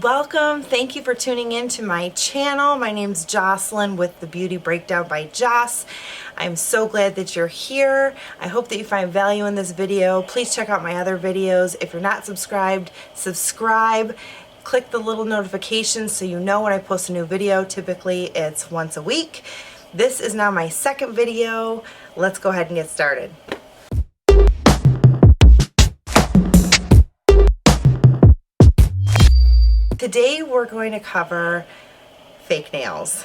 Welcome. Thank you for tuning in to my channel. My name's Jocelyn with The Beauty Breakdown by Joss. I'm so glad that you're here. I hope that you find value in this video. Please check out my other videos. If you're not subscribed, subscribe. Click the little notifications so you know when I post a new video. Typically it's once a week. This is now my second video. Let's go ahead and get started. Today we're going to cover fake nails.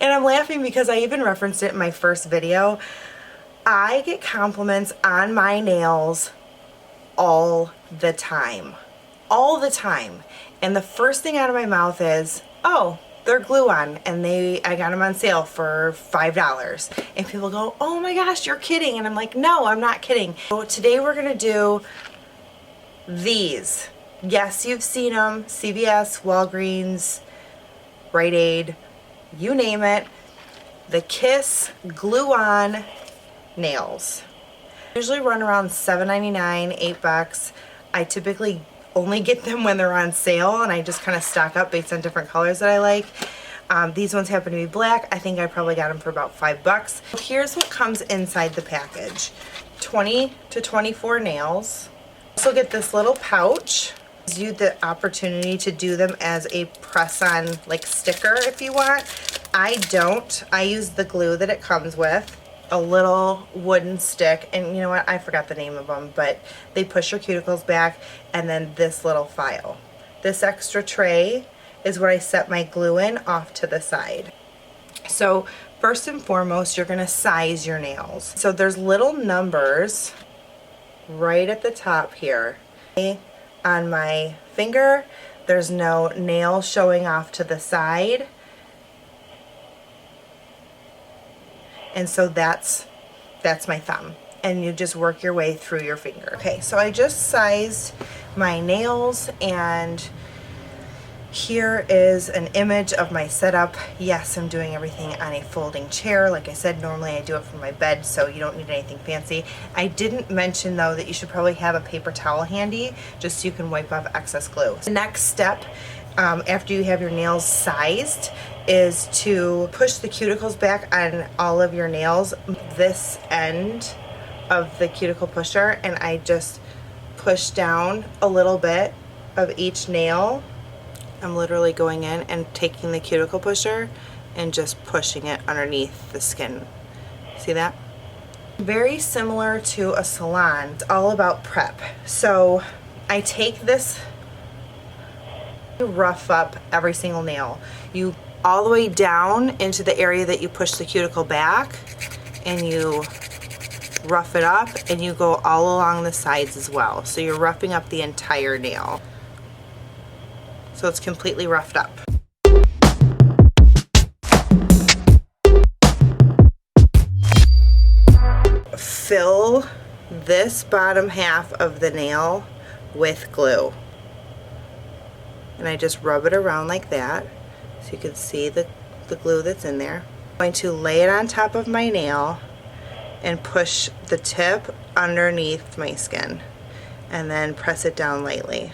And I'm laughing because I even referenced it in my first video. I get compliments on my nails all the time. All the time. And the first thing out of my mouth is, oh, they're glue-on and I got them on sale for $5. And people go, oh my gosh, you're kidding. And I'm like, no, I'm not kidding. So today we're gonna do these. Yes, you've seen them, CVS, Walgreens, Rite Aid, you name it. The Kiss glue-on nails. Usually run around $7.99, $8. I typically only get them when they're on sale, and I just kind of stock up based on different colors that I like. These ones happen to be black. I think I probably got them for about $5. Here's what comes inside the package. 20 to 24 nails. Also get this little pouch. Gives you the opportunity to do them as a press-on like sticker if you want. I don't. I use the glue that it comes with, a little wooden stick, and you know what, I forgot the name of them, but they push your cuticles back, and then this little file. This extra tray is where I set my glue in off to the side. So first and foremost, you're gonna size your nails. So there's little numbers right at the top here. On my finger, there's no nail showing off to the side, and so that's my thumb, and you just work your way through your finger. Okay, so I just sized my nails, and here is an image of my setup. Yes, I'm doing everything on a folding chair. Like I said, normally I do it from my bed, so you don't need anything fancy. I didn't mention though that you should probably have a paper towel handy just so you can wipe off excess glue. The next step after you have your nails sized is to push the cuticles back on all of your nails. This end of the cuticle pusher, and I just push down a little bit of each nail. I'm literally going in and taking the cuticle pusher and just pushing it underneath the skin. See that? Very similar to a salon. It's all about prep. So I take this, rough up every single nail. You all the way down into the area that you push the cuticle back, and you rough it up, and you go all along the sides as well. So you're roughing up the entire nail. So it's completely roughed up. Fill this bottom half of the nail with glue. And I just rub it around like that so you can see the glue that's in there. I'm going to lay it on top of my nail and push the tip underneath my skin, and then press it down lightly.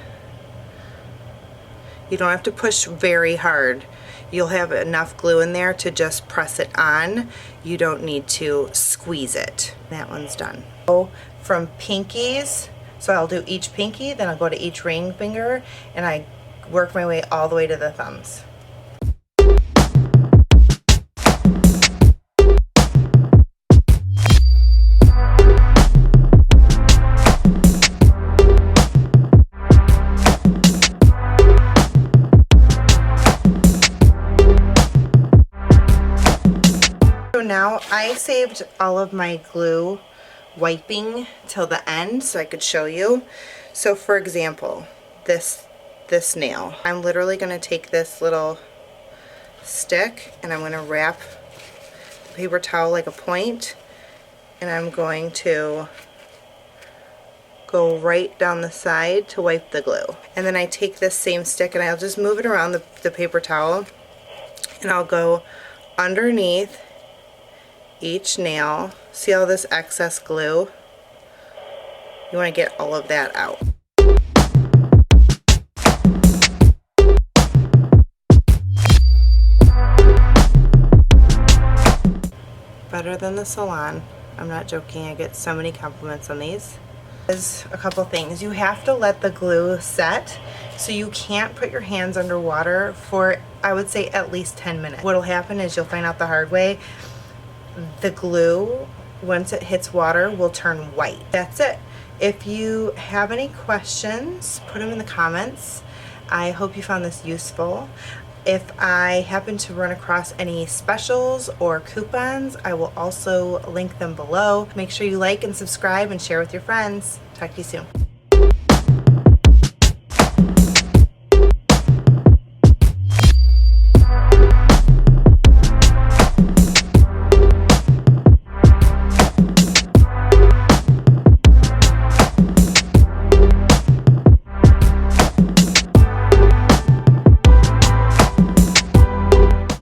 You don't have to push very hard. You'll have enough glue in there to just press it on. You don't need to squeeze it. That one's done. So from pinkies, so I'll do each pinky, then I'll go to each ring finger, and I work my way all the way to the thumbs. Now I saved all of my glue wiping till the end so I could show you. So for example, this nail, I'm literally going to take this little stick and I'm going to wrap the paper towel like a point, and I'm going to go right down the side to wipe the glue. And then I take this same stick and I'll just move it around the paper towel, and I'll go underneath each nail. See all this excess glue? You want to get all of that out. than the salon. I'm not joking, I get so many compliments on these. There's a couple things. You have to let the glue set, so you can't put your hands underwater for, I would say, at least 10 minutes. What'll happen is you'll find out the hard way, the glue, once it hits water, will turn white. That's it. If you have any questions, put them in the comments. I hope you found this useful. If I happen to run across any specials or coupons, I will also link them below. Make sure you like and subscribe and share with your friends. Talk to you soon.